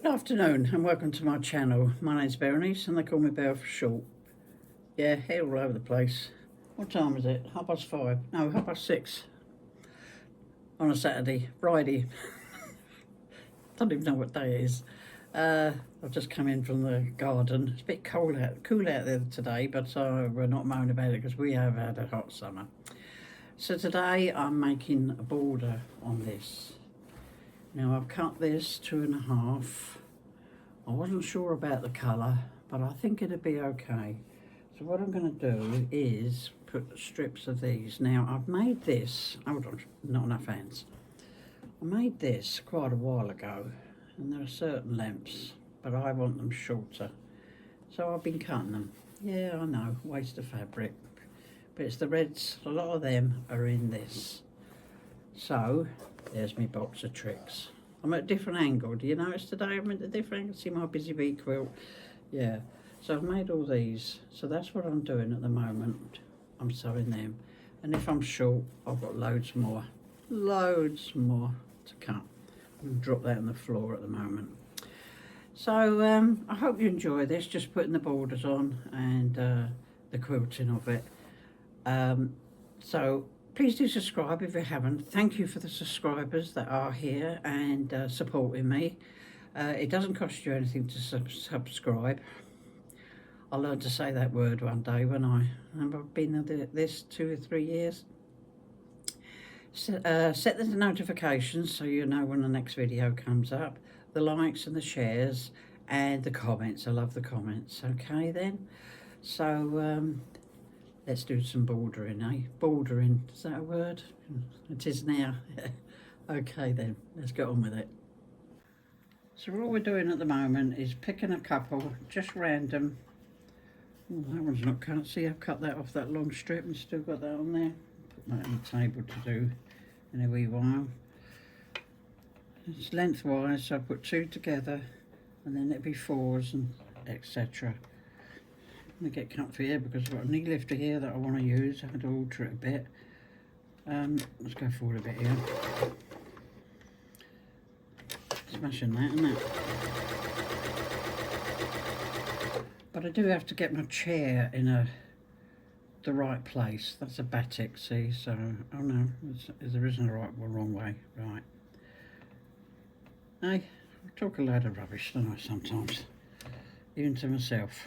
Good afternoon and welcome to my channel. My name's Berenice and they call me Belle for short. Yeah, hair all over the place. What time is it? 5:30? No, 6:30 on a Saturday, Friday. Don't even know what day it is. I've just come in from the garden. It's a bit cool out there today, but we're not moaning about it because we have had a hot summer. So today I'm making a border on this. Now I've cut this 2.5. I wasn't sure about the colour, but I think it'd be okay. So what I'm going to do is put strips of these. Now I've made this, hold on, not enough hands. I made this quite a while ago, and there are certain lengths, but I want them shorter. So I've been cutting them. Yeah, I know, waste of fabric. But it's the reds, a lot of them are in this. So, there's my box of tricks. I'm at a different angle. Do you notice today I'm at a different angle? See my busy bee quilt? Yeah. So I've made all these. So that's what I'm doing at the moment. I'm sewing them. And if I'm short, I've got loads more. Loads more to cut. I'm going to drop that on the floor at the moment. So I hope you enjoy this. Just putting the borders on and the quilting of it. So please do subscribe if you haven't. Thank you for the subscribers that are here and supporting me. It doesn't cost you anything to subscribe. I'll learn to say that word one day when I've been at this 2 or 3 years. Set the notifications so you know when the next video comes up. The likes and the shares and the comments. I love the comments. Okay then. So let's do some bordering, eh? Bordering, is that a word? It is now. Okay then, let's get on with it. So all we're doing at the moment is picking a couple, just random. Oh, that one's not cut. See, I've cut that off that long strip and still got that on there. Put that on the table to do in a wee while. It's lengthwise, so I put 2 together and then it'd be 4s and etc. I'm going to get comfy here because I've got a knee lifter here that I want to use. I had to alter it a bit. Let's go forward a bit here. Smashing that, isn't it? But I do have to get my chair in the right place. That's a batik, see? So, oh no, there isn't a right or wrong way. Right. Hey, I talk a load of rubbish, don't I, sometimes? Even to myself.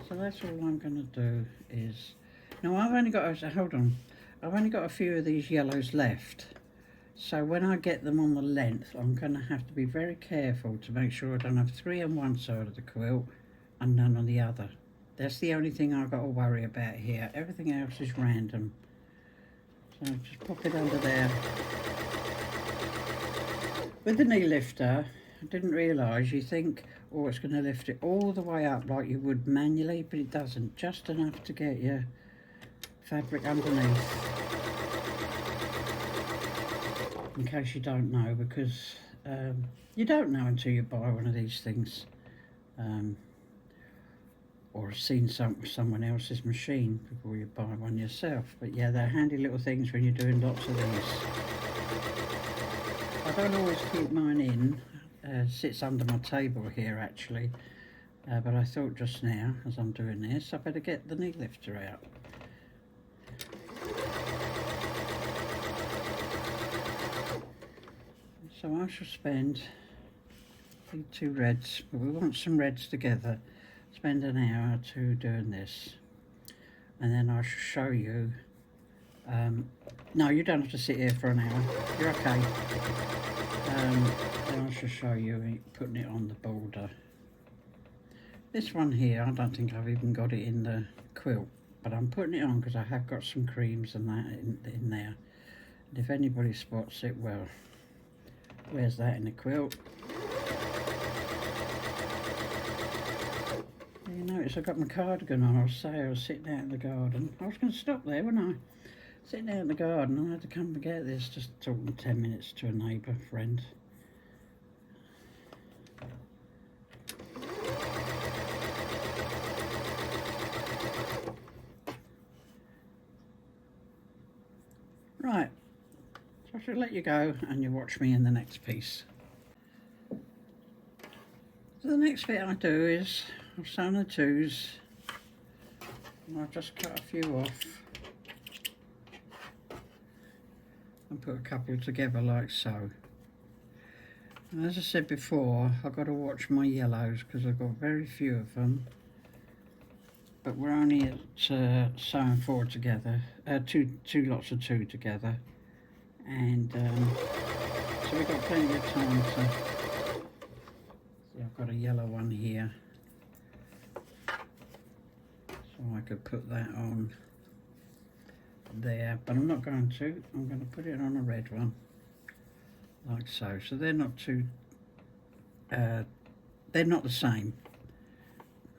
So that's all I'm going to do is... Now I've only got... Hold on. I've only got a few of these yellows left. So when I get them on the length, I'm going to have to be very careful to make sure I don't have 3 on one side of the quilt and none on the other. That's the only thing I've got to worry about here. Everything else is random. So just pop it under there. With the knee lifter, I didn't realise, you think, oh, it's going to lift it all the way up like you would manually, but it doesn't. Just enough to get your fabric underneath. In case you don't know, because you don't know until you buy one of these things. Or have seen someone else's machine before you buy one yourself. But yeah, they're handy little things when you're doing lots of these. I don't always keep mine in. Sits under my table here actually, but I thought just now as I'm doing this I better get the knee lifter out. So I shall spend the 2 reds, but we want some reds together, spend an hour or 2 doing this, and then I shall show you. No, you don't have to sit here for an hour, you're okay. Then I shall show you putting it on the border. This one here, I don't think I've even got it in the quilt, but I'm putting it on because I have got some creams and that in there. And if anybody spots it, well, where's that in the quilt? You notice I got my cardigan on. I was sitting out in the garden. I was going to stop there, wasn't I? Sitting out in the garden, and I had to come and get this, just talking 10 minutes to a neighbour friend. Right, so I shall let you go and you watch me in the next piece. So the next bit I do is I've sewn the twos and I've just cut a few off and put a couple together like so. And as I said before, I've got to watch my yellows because I've got very few of them. But we're only at sewing 4 together, two lots of 2 together, and so we've got plenty of time to. See, I've got a yellow one here, so I could put that on there, but I'm not going to. I'm going to put it on a red one, like so. So they're not too. They're not the same.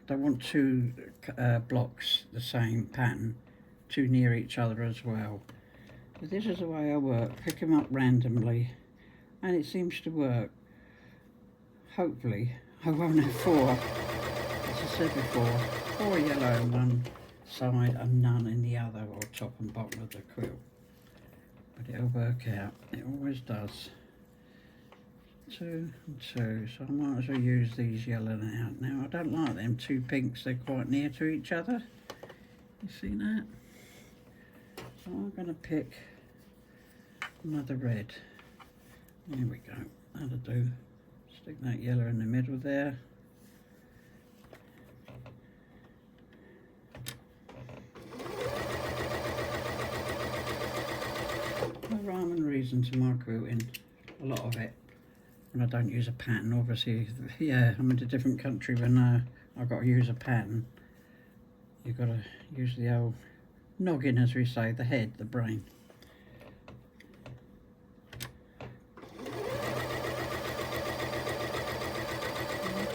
Don't want 2 blocks the same pattern too near each other as well. But this is the way I work, pick them up randomly, and it seems to work. Hopefully I won't have 4, as I said before, 4 yellow on one side and none in the other, or top and bottom of the quilt. But it'll work out, it always does. 2 and 2, so I might as well use these yellow now. Now I don't like them 2 pinks, they're quite near to each other. You see that? So I'm going to pick another red. There we go, that'll do. Stick that yellow in the middle there. No rhyme and reason to my quilting, a lot of it. When I don't use a pattern, obviously, yeah, I'm in a different country when I've got to use a pattern. You've got to use the old noggin, as we say, the head, the brain.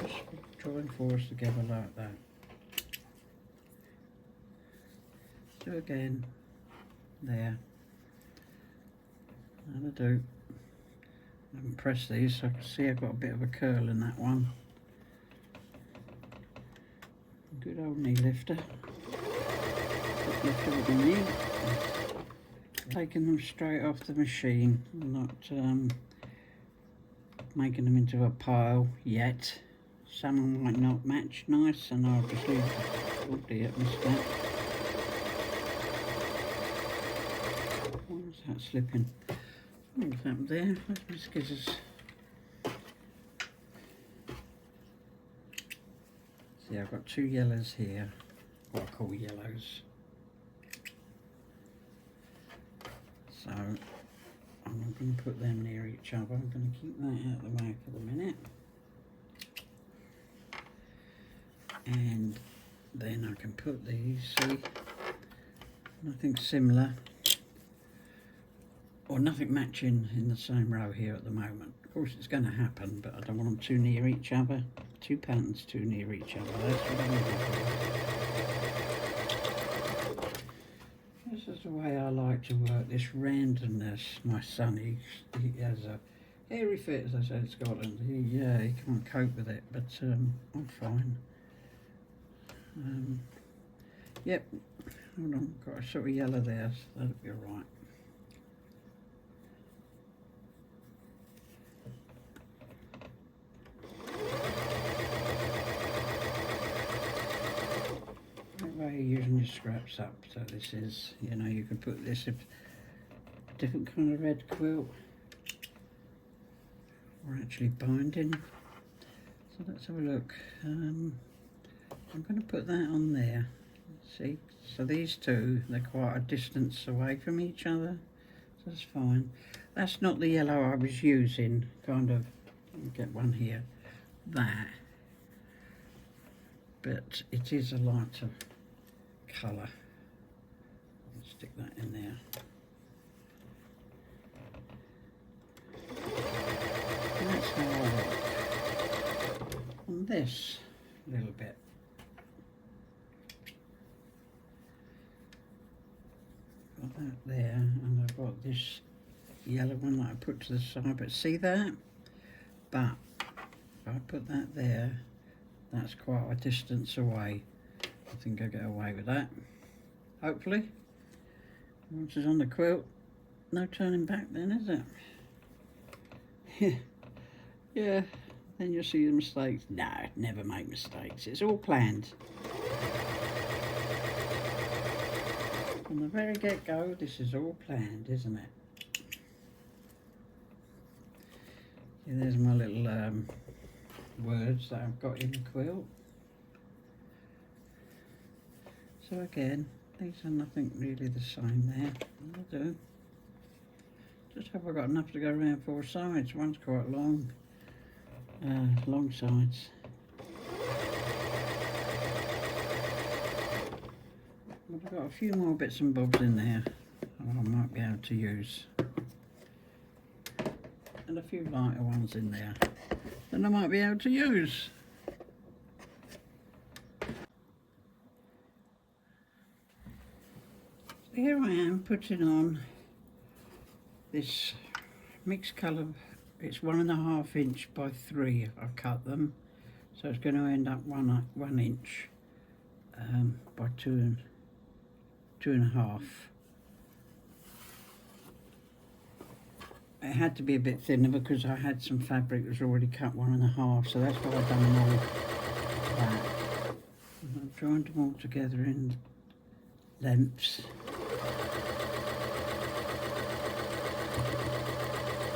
Just drawing 4s together like that. Do again, there, that'll do. I haven't pressed these, so I can see I've got a bit of a curl in that one. Good old knee lifter. Good lifter with the knee. Taking them straight off the machine, not making them into a pile yet. Some might not match nice, and I'll just leave it. Oh dear, missed that. Why is that slipping? What's happened there? Where's my scissors? See, I've got 2 yellows here, what I call yellows. So I'm not going to put them near each other. I'm going to keep that out of the way for the minute. And then I can put these, see, nothing similar. Or nothing matching in the same row here at the moment. Of course it's going to happen, but I don't want them too near each other. 2 patterns too near each other. That's what I want. This is the way I like to work, this randomness. My son, he has a hairy fit, as I said, in Scotland. He can't cope with it, but I'm fine. Yep, hold on, got a sort of yellow there, so that'll be alright. Using your scraps up, so this is, you know, you can put this in different kind of red quilt or actually binding. So let's have a look. I'm going to put that on there. See, so these 2, they're quite a distance away from each other, so that's fine. That's not the yellow I was using, kind of, get one here, that, but it is a lighter colour. Stick that in there. And that's how I work on this little bit. Got that there, and I've got this yellow one that I put to the side, but see that? But if I put that there, that's quite a distance away. I think I'll get away with that, hopefully. Once it's on the quilt, No turning back then, is it? Yeah, then you'll see the mistakes. No, never make mistakes. It's all planned. From the very get-go, this is all planned, isn't it? Yeah, there's my little words that I've got in the quilt. So again, these are nothing really the same there. I'll do. Just hope I've got enough to go around 4 sides. One's quite long. Long sides. I've got a few more bits and bobs in there I might be able to use. And a few lighter ones in there that I might be able to use. So here I am putting on this mixed colour. It's 1.5 inch by 3. I've cut them, so it's going to end up 1 inch by 2.5. It had to be a bit thinner because I had some fabric that was already cut 1.5, so that's why I've done them all that. And I've joined them all together in lengths.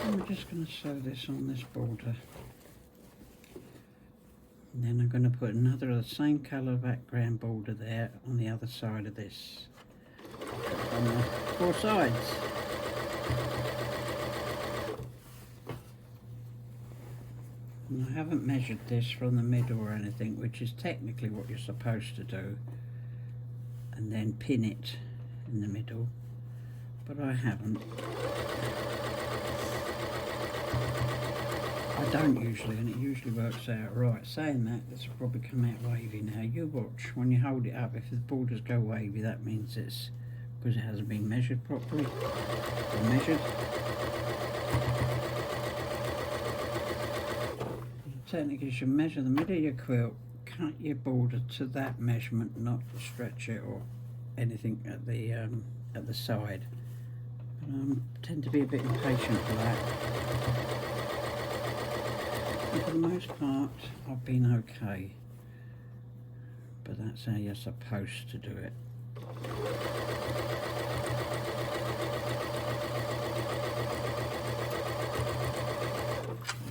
I'm just going to sew this on this border. And then I'm going to put another of the same colour background border there on the other side of this. On the 4 sides. And I haven't measured this from the middle or anything, which is technically what you're supposed to do. And then pin it in the middle. But I haven't. I don't usually, and it usually works out right. Saying that, this will probably come out wavy now. You watch, when you hold it up, if the borders go wavy, that means it's because it hasn't been measured properly. Or measured. Technically, you should measure the middle of your quilt, cut your border to that measurement, not stretch it or anything at the side. But I tend to be a bit impatient for that. And for the most part, I've been okay. But that's how you're supposed to do it.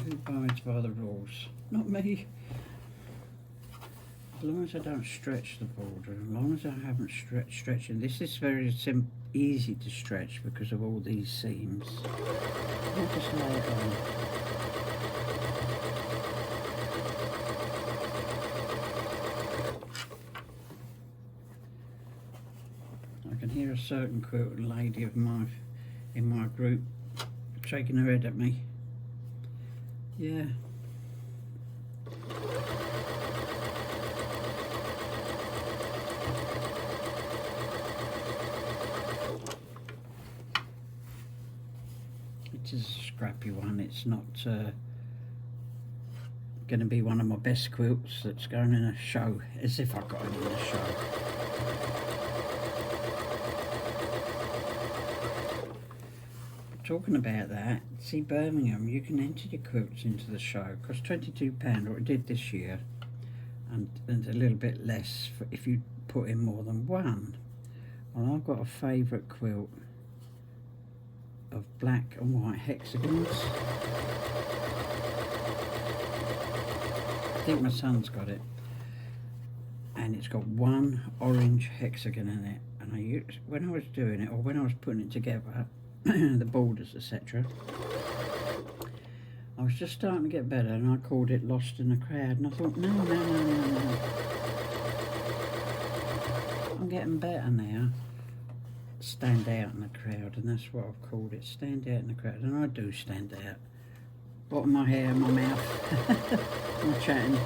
Who abides by the rules? Not me. As long as I don't stretch the border, as long as I haven't stretching. This is very easy to stretch because of all these seams. I'll just lay it on. I can hear a certain quilt lady of in my group shaking her head at me. Yeah. It is a scrappy one. It's not going to be one of my best quilts that's going in a show, as if I got it in a show. Talking about that, see Birmingham, you can enter your quilts into the show. It costs £22, or it did this year, and a little bit less if you put in more than one. Well, I've got a favourite quilt of black and white hexagons. I think my son's got it, and it's got one orange hexagon in it. And when I was doing it, or when I was putting it together, the borders, etc., I was just starting to get better, and I called it Lost in the Crowd, and I thought, no, I'm getting better now. Stand out in the crowd, and that's what I've called it, stand out in the crowd. And I do stand out. Bottom of my hair, my mouth, I'm chatting.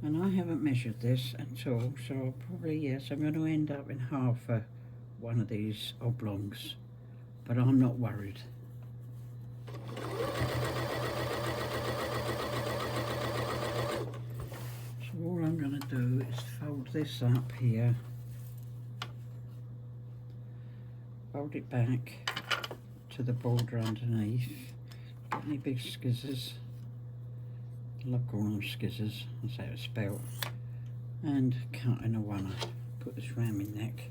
And I haven't measured this at all, so I'll probably, yes, I'm going to end up in half one of these oblongs, but I'm not worried. So all I'm going to do is fold this up here, fold it back to the border underneath. Get any big skizzers, I love calling them skizzers, that's how it's spelled, and cut in a one. Put this round my neck.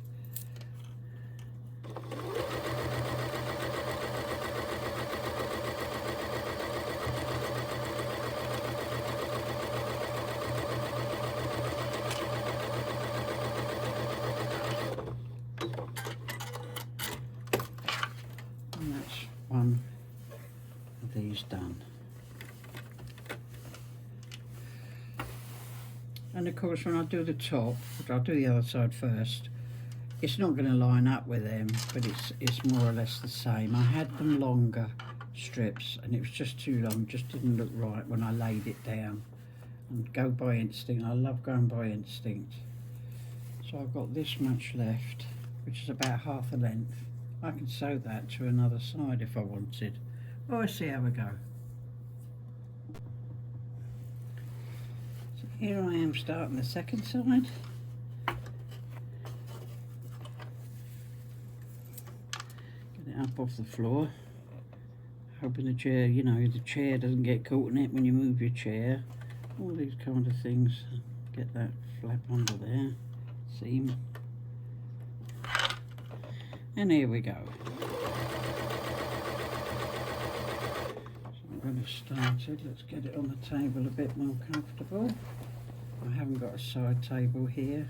And that's one of these done. And of course when I do the top, which I'll do the other side first, it's not going to line up with them, but it's more or less the same. I had them longer strips and it was just too long, just didn't look right when I laid it down. And go by instinct, I love going by instinct. So I've got this much left, which is about half a length. I can sew that to another side if I wanted. Well, let's see how we go. So here I am starting the second side. Get it up off the floor. Hoping the chair, you know, the chair doesn't get caught in it when you move your chair. All these kind of things. Get that flap under there. Seam. And here we go. So I'm going to start it. Let's get it on the table a bit more comfortable. I haven't got a side table here,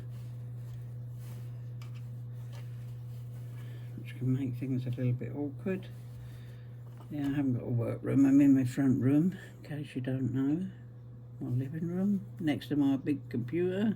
which can make things a little bit awkward. Yeah, I haven't got a workroom. I'm in my front room, in case you don't know. My living room, next to my big computer.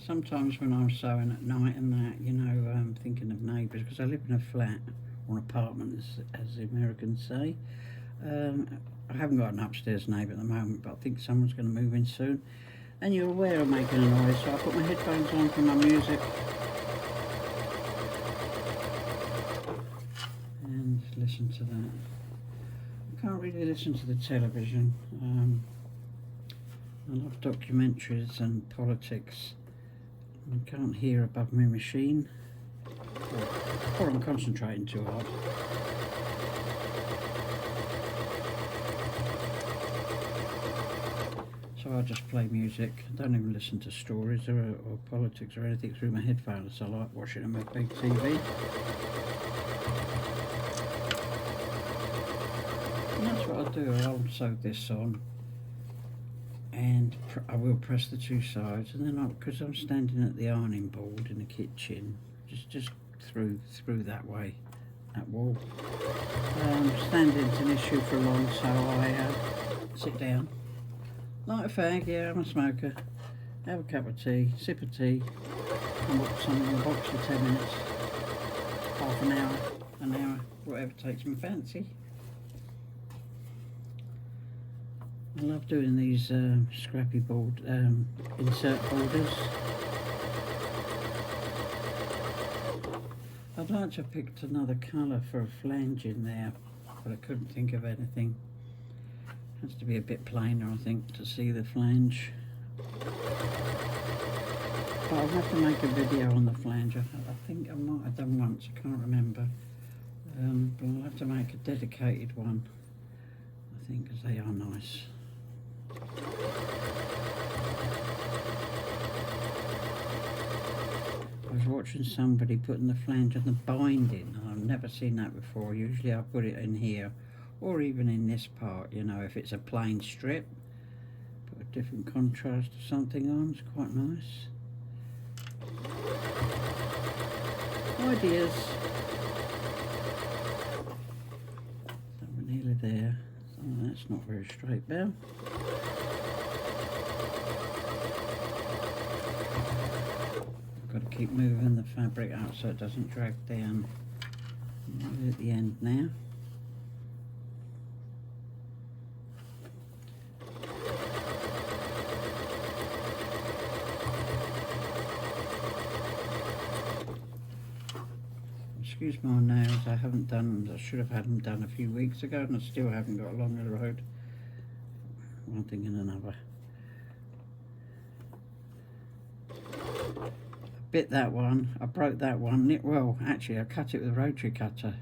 Sometimes when I'm sewing at night and that, you know, I'm thinking of neighbours, because I live in a flat or an apartment, as the Americans say. I haven't got an upstairs neighbour at the moment, but I think someone's going to move in soon. And you're aware of making a noise, so I put my headphones on for my music. And listen to that. I can't really listen to the television. I love documentaries and politics. I can't hear above my machine, or I'm concentrating too hard. So I just play music. I don't even listen to stories or politics or anything through my headphones. I like watching them on my big TV. And that's what I'll do. I'll sew this on. And I will press the two sides, and then because I'm standing at the ironing board in the kitchen, just through that way, that wall. Standing's an issue for long, so I sit down, light a fag. Yeah, I'm a smoker. Have a cup of tea, sip of tea, and watch something in the box for 10 minutes, half an hour, whatever takes my fancy. I love doing these scrappy board insert borders. I'd like to have picked another colour for a flange in there, but I couldn't think of anything. It has to be a bit plainer, I think, to see the flange. But I'll have to make a video on the flange. I think I might have done once, I can't remember. But I'll have to make a dedicated one, I think, because they are nice. I was watching somebody putting the flange on the binding, and I've never seen that before. Usually I put it in here, or even in this part, you know, if it's a plain strip. Put a different contrast or something on, it's quite nice. Ideas. So we're nearly there. Oh, that's not very straight, Belle. I've got to keep moving the fabric out so it doesn't drag down. We're at the end now. Excuse my nails, I haven't done, I should have had them done a few weeks ago and I still haven't got along the road. One thing and another. I bit that one, I broke that one, well actually I cut it with a rotary cutter.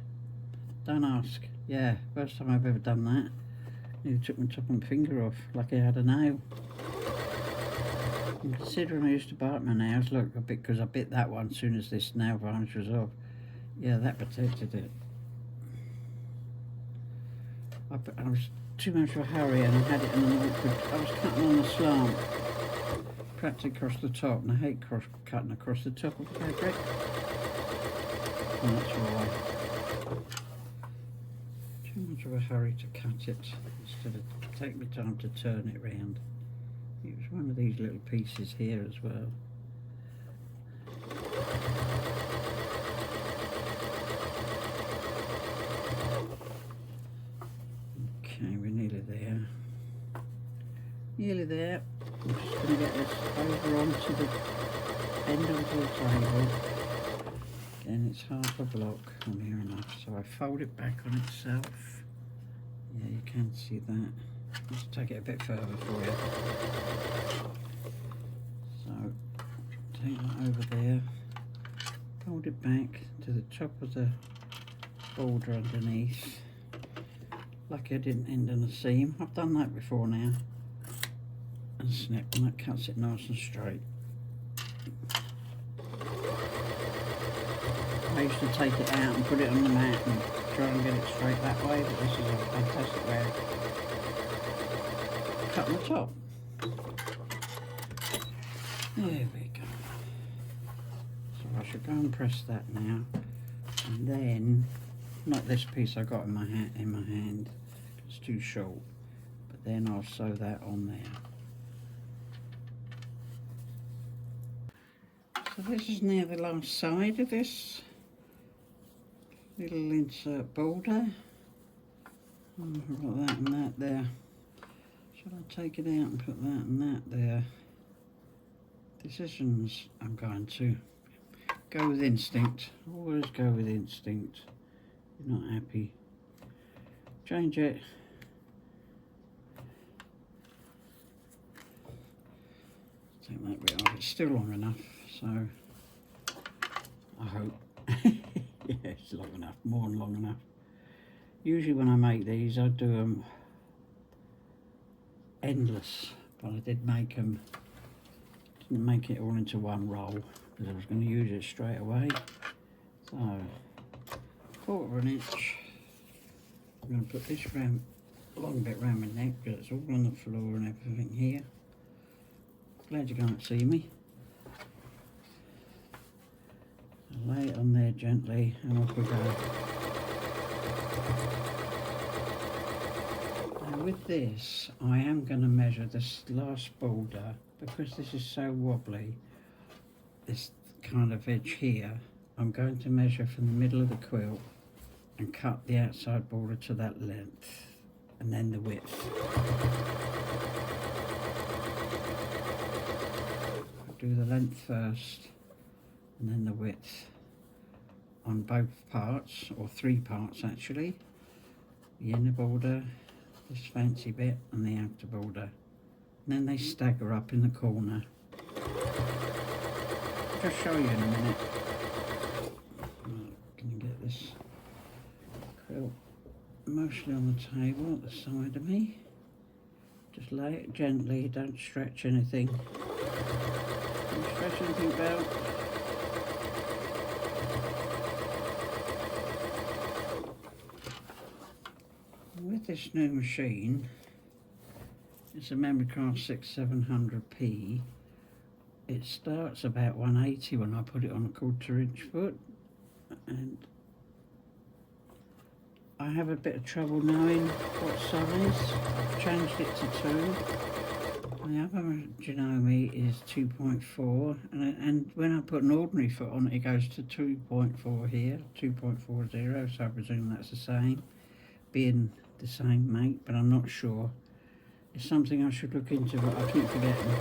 Don't ask. Yeah, first time I've ever done that. He took my top and finger off like I had a nail. And considering I used to bite my nails, look, because I bit that one as soon as this nail varnish was off. Yeah, that protected it. I was too much of a hurry and I had it in an awkward, I was cutting on a slant, practically across the top, and I hate cutting across the top of the fabric. And that's why. Too much of a hurry to cut it instead of take my time to turn it round. It was one of these little pieces here as well. Okay, we're nearly there. Nearly there. I'm just going to get this over onto the end of the table. Again, it's half a block on here enough, so I fold it back on itself. Yeah, you can see that. Let's take it a bit further for you. So, take that over there, fold it back to the top of the border underneath. Lucky I didn't end on a seam. I've done that before now. And snip, and that cuts it nice and straight. I used to take it out and put it on the mat and try and get it straight that way, but this is a fantastic way of cutting the top. There we go. So I should go and press that now, and then, not this piece I got in my hand, it's too short, but then I'll sew that on there. So this is now the last side of this little insert border. I've got that and that there. Should I take it out and put that and that there? Decisions I'm going to go with instinct. Always go with instinct. You're not happy, change it. Take that bit off. It's still long enough, so I hope. Yeah, it's long enough, more than long enough. Usually when I make these, I do them endless, but I did make them, didn't make it all into one roll because I was going to use it straight away. So, 1/4 inch. I'm going to put this round, long bit round my neck because it's all on the floor and everything here. Glad you can't see me. Lay it on there gently and off we go. Now with this, I am going to measure this last border because this is so wobbly, this kind of edge here. I'm going to measure from the middle of the quilt and cut the outside border to that length and then the width. I'll do the length first and then the width on both parts, or 3 parts actually. The inner border, this fancy bit, and the outer border. And then they stagger up in the corner. I'll just show you in a minute. Can you get this quilt mostly on the table at the side of me? Just lay it gently, don't stretch anything. Don't stretch anything about. With this new machine, it's a Memory Craft 6700P. It starts about 180 when I put it on a 1/4 inch foot, and I have a bit of trouble knowing what size. I've changed it to 2. The other Genome is 2.4, and when I put an ordinary foot on it, it goes to 2.4 here, 2.40, so I presume that's the same, being the same make, but I'm not sure. It's something I should look into, but I keep forgetting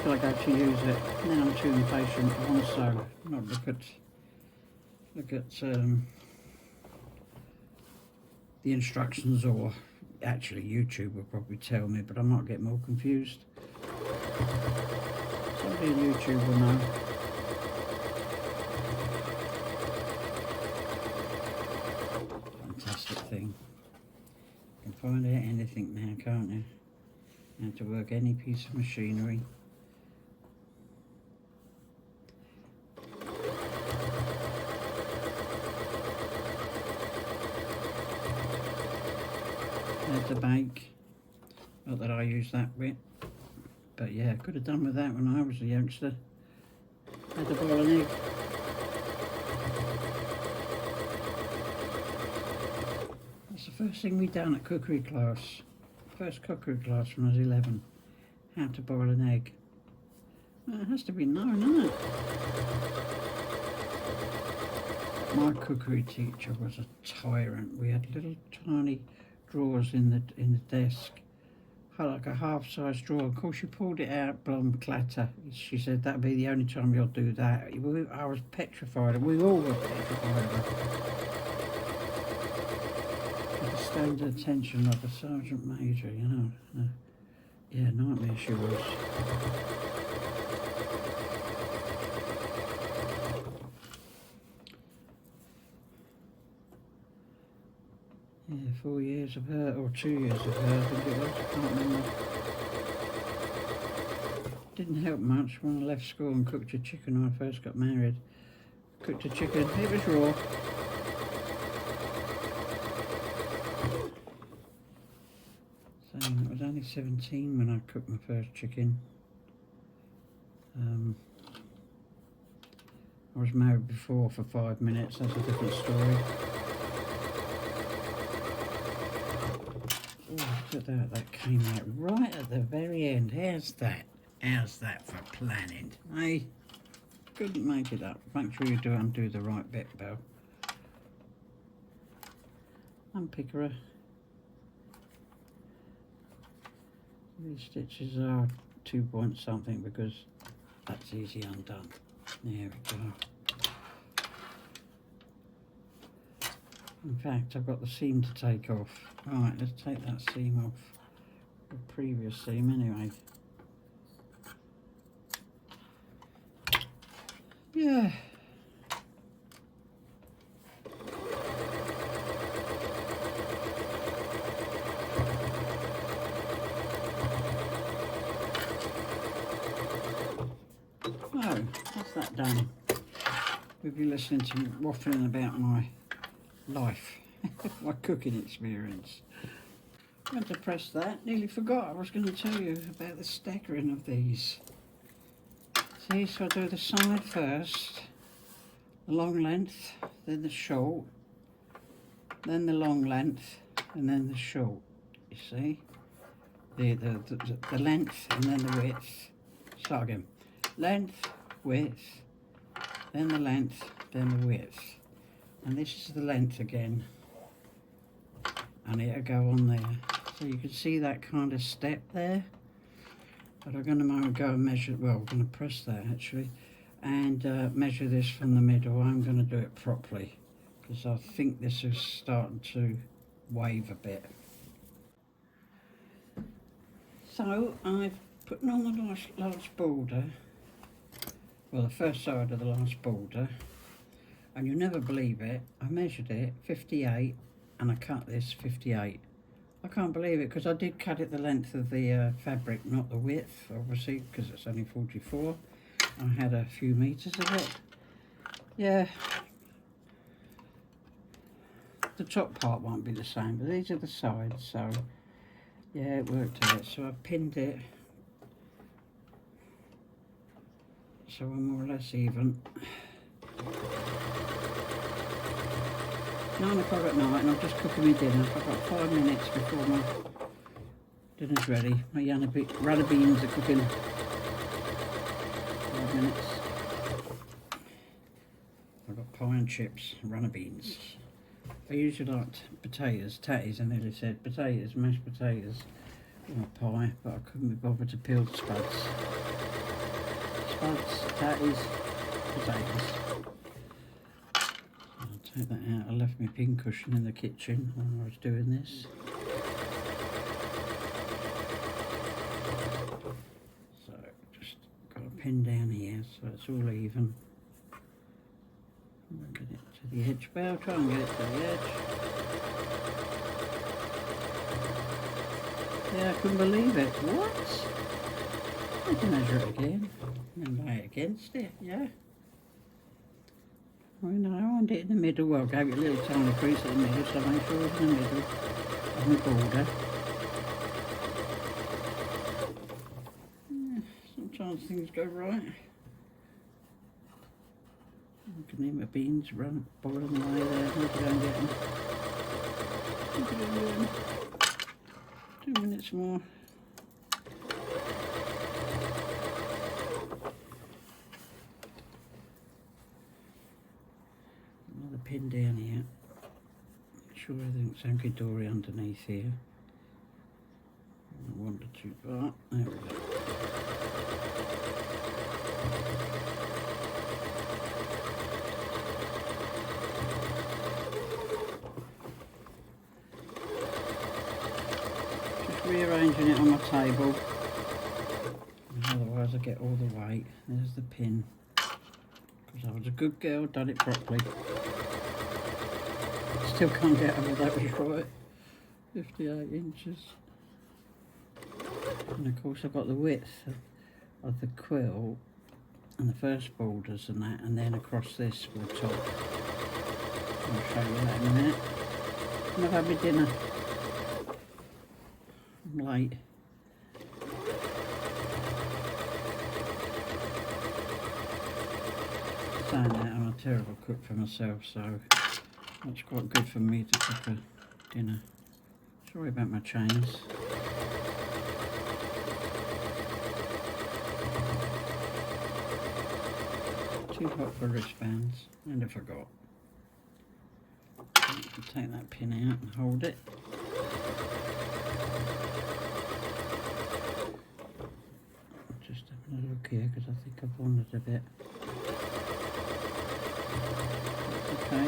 till I go to use it, and then I'm too impatient. I want to sew, not look at look at the instructions, or actually YouTube will probably tell me, but I might get more confused. Somebody on YouTube will know. Fantastic thing. You can find out anything now, can't you? How to work any piece of machinery. How to bake. Not that I use that bit, but yeah, could have done with that when I was a youngster. Had to boil an egg. That's the first thing we done at cookery class. First cookery class when I was 11. How to boil an egg. Well, it has to be known, isn't it? My cookery teacher was a tyrant. We had little tiny drawers in the desk, like a half-size drawer. Of course, you pulled it out, blum, clatter. She said that'd be the only time you'll do that. I was petrified. We all were petrified of her. To stand at attention like a sergeant major, you know. Yeah, nightmare she was. Yeah, 4 years of her, or 2 years of her, I think it was, I can't remember. Didn't help much when I left school and cooked a chicken when I first got married. Cooked a chicken, it was raw. So I was only 17 when I cooked my first chicken. I was married before for 5 minutes, that's a different story. Oh, look at that, that came out right at the very end. How's that? How's that for planning? Hey, couldn't make it up. Make sure you do undo the right bit, Belle. Unpick her. These stitches are 2 point something because that's easy undone. There we go. In fact, I've got the seam to take off. Right, let's take that seam off. The previous seam anyway. Yeah. Oh, that's that done. We'll be listening to me waffling about my life, my cooking experience. I went to press that, nearly forgot I was going to tell you about the staggering of these. See, so I do the side first, the long length, then the short, then the long length, and then the short, you see? The length and then the width. Start again. Length, width, then the length, then the width. And this is the length again. And it'll go on there. So you can see that kind of step there. But I'm going to go and measure, well, I'm going to press that actually, and measure this from the middle. I'm going to do it properly because I think this is starting to wave a bit. So I've put on the last border, well, the first side of the last border, and you'll never believe it, I measured it 58 and I cut this 58. I can't believe it because I did cut it the length of the fabric, not the width, obviously, because it's only 44. I had a few meters of it. Yeah. The top part won't be the same, but these are the sides, so yeah, it worked out. So I pinned it so we're more or less even. 9 o'clock at night and I'm just cooking my dinner. I've got 5 minutes before my dinner's ready. My runner beans are cooking. 5 minutes. I've got pie and chips, runner beans. I usually like potatoes, tatties. I nearly said potatoes, mashed potatoes in my pie, but I couldn't be bothered to peel the spuds. Spuds, tatties, potatoes. take that out. I left my pin cushion in the kitchen when I was doing this. So just got a pin down here so it's all even. I'll get it to the edge. Well, I'll try and get it to the edge. Yeah, I couldn't believe it. What? I can measure it again and lay it against it, yeah. I know, I want it in the middle. Well, I gave it a little tiny crease in the middle, so make sure it's in the middle of the border. Yeah, sometimes things go right. I can hear my beans boiling away there. I need to go and get them. Look at them. 2 minutes more. Another pin down here. Make sure everything's hunky-dory underneath here. 1 to 2 part. There we go. Rearranging it on my table, otherwise I get all the weight. There's the pin, because I was a good girl, done it properly. Still can't get over that was right. 58 inches. And of course I've got the width of the quilt and the first borders and that, and then across this for the top. I'll show you that in a minute. And I've had my dinner. I'm late. Saying that, I'm a terrible cook for myself, so that's quite good for me to cook a dinner. Sorry about my chains. Too hot for wristbands, and I forgot. Take that pin out and hold it. Just having a look here because I think I've wandered a bit. Okay.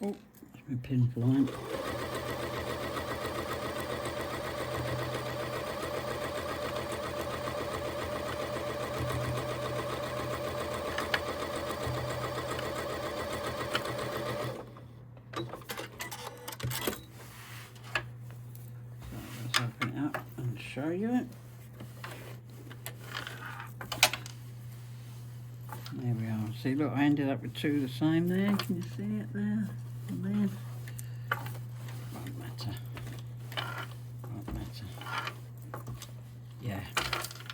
Oh, that's my pin flying. Open it up and show you it. There we are. See, look, I ended up with 2 the same there. Can you see it there? And there. Won't matter. Won't matter. Yeah,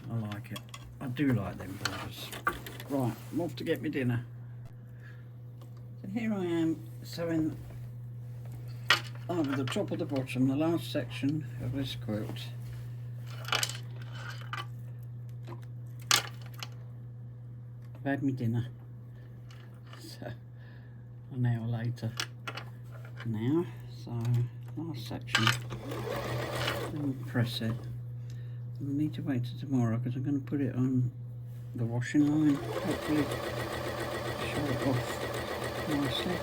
I like it. I do like them borders. Right, I'm off to get me dinner. So here I am sewing over the top of the bottom, the last section of this quilt. I've had my dinner, so an hour later now, so last section, and press it. I need to wait till tomorrow because I'm going to put it on the washing line, hopefully show it off nicely.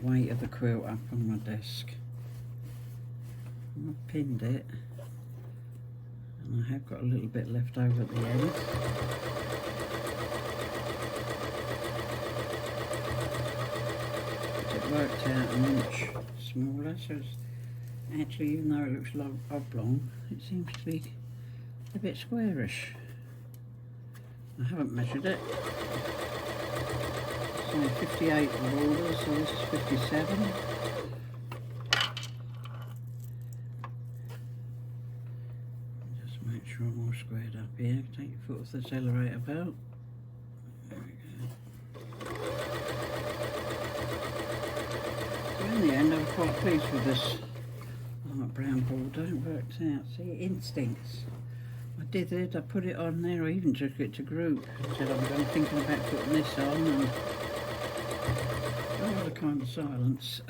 Weight of the quilt up on my desk. I've pinned it, and I have got a little bit left over at the end. It worked out an inch smaller, so it's actually, even though it looks like oblong, it seems to be a bit squarish. I haven't measured it. So 58 the border, so this is 57. Just make sure I'm all squared up here. Take your foot off the accelerator belt. There we go. So in the end, I'm quite pleased with this brown border. It worked out. See, instincts. I did it, I put it on there, I even took it to group. I said I'm thinking about putting this on, and oh, what a kind of silence.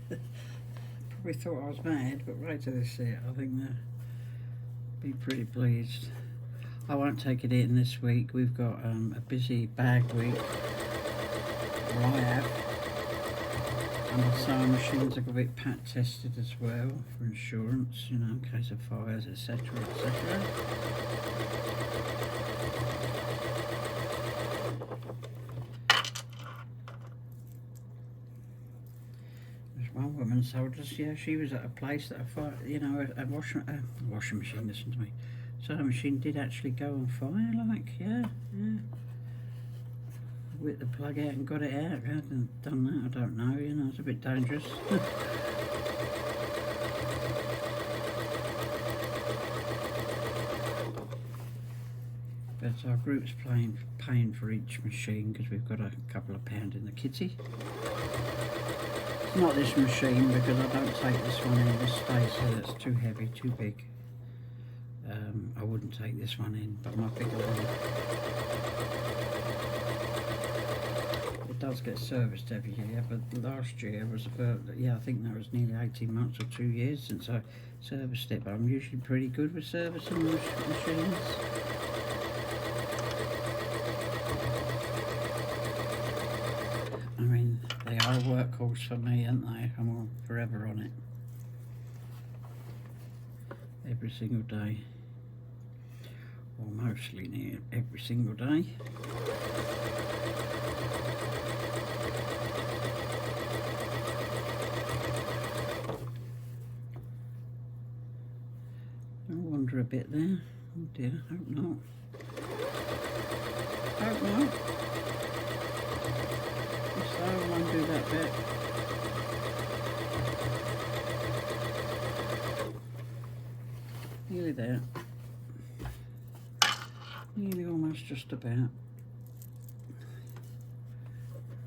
Probably thought I was mad, but wait till they see it. I think they'll be pretty pleased. I won't take it in this week. We've got a busy bag week. Well, I have. And my sewing machines have got a bit pat tested as well for insurance, you know, in case of fires, etc., etc. There's one woman told us, yeah, she was at a place that you know, a washing machine. Listen to me. Sewing machine did actually go on fire. Like, yeah. Whipped the plug out and got it out. I hadn't done that, I don't know, you know, it's a bit dangerous. But our group's paying for each machine because we've got a couple of pound in the kitty. It's not this machine because I don't take this one in. This stays here, that's too heavy, too big. I wouldn't take this one in, but my bigger one. It does get serviced every year, but last year was about, yeah, I think that was nearly 18 months or 2 years since I serviced it, but I'm usually pretty good with servicing machines. I mean, they are a workhorse for me, aren't they? I'm forever on it. Every single day. Or mostly every single day. I wander a bit there. Oh dear, hope not. Hope not. So I'll undo that bit. Nearly there. Nearly almost just about.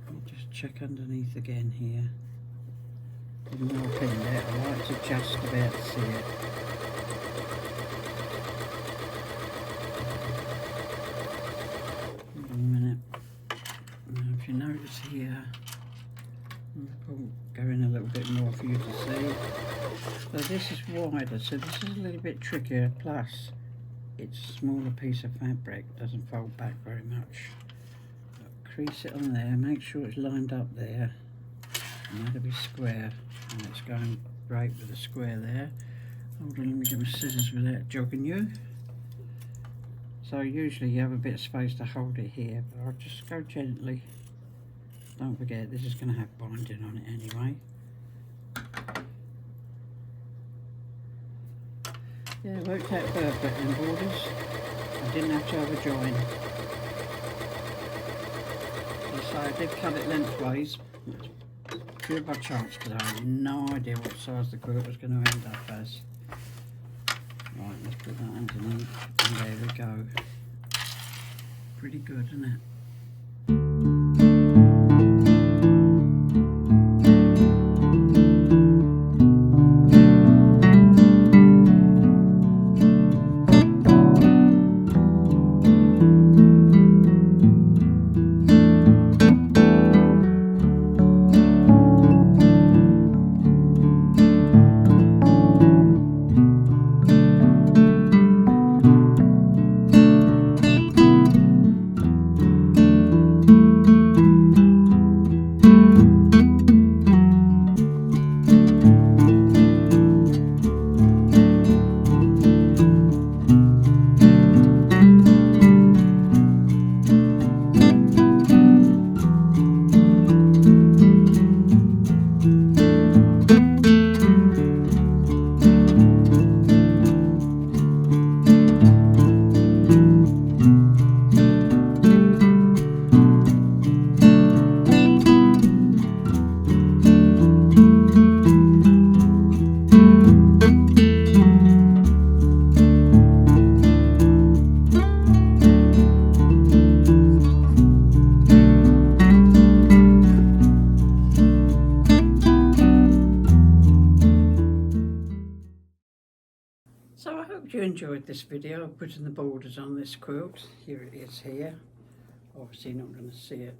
I'll just check underneath again here. With more pin there, I like to just about see it. Hold on a minute. Now if you notice here, I'll go in a little bit more for you to see. So this is wider, so this is a little bit trickier, plus it's a smaller piece of fabric, doesn't fold back very much. Crease it on there, make sure it's lined up there, and that'll be square, and it's going great with the square there. Hold on, let me get my scissors without jogging you. So usually you have a bit of space to hold it here, but I'll just go gently. Don't forget, this is going to have binding on it anyway. Yeah, it worked out perfect in borders. I didn't have to have a join. So I did cut it lengthways. Pure by chance because I had no idea what size the quilt was going to end up as. Right, let's put that underneath. And there we go. Pretty good, isn't it? So I hope you enjoyed this video of putting the borders on this quilt. Here it is here. Obviously not going to see it,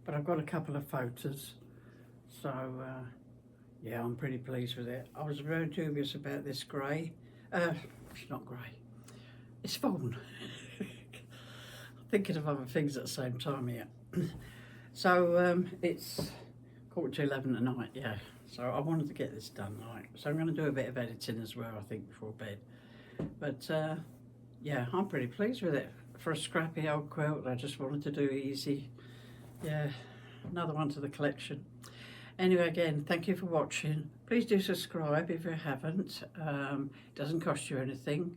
but I've got a couple of photos. So yeah, I'm pretty pleased with it. I was very dubious about this grey. It's not grey, it's fawn. Thinking of other things at the same time here. So it's 11:15 at night, yeah. So I wanted to get this done, right? So I'm going to do a bit of editing as well, I think, before bed. But yeah, I'm pretty pleased with it. For a scrappy old quilt, I just wanted to do easy. Yeah, another one to the collection. Anyway, again, thank you for watching. Please do subscribe if you haven't. It doesn't cost you anything.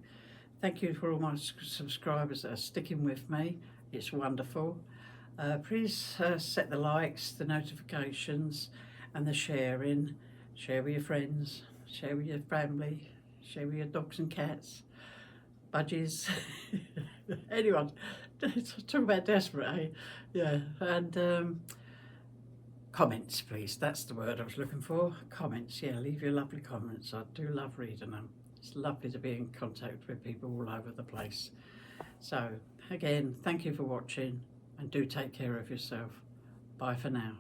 Thank you for all my subscribers that are sticking with me. It's wonderful. Please set the likes, the notifications, and the sharing. Share with your friends, share with your family, share with your dogs and cats, budgies, anyone. Talk about desperate, eh? Yeah, and comments, please. That's the word I was looking for. Comments, yeah, leave your lovely comments. I do love reading them. It's lovely to be in contact with people all over the place. So, again, thank you for watching, and do take care of yourself. Bye for now.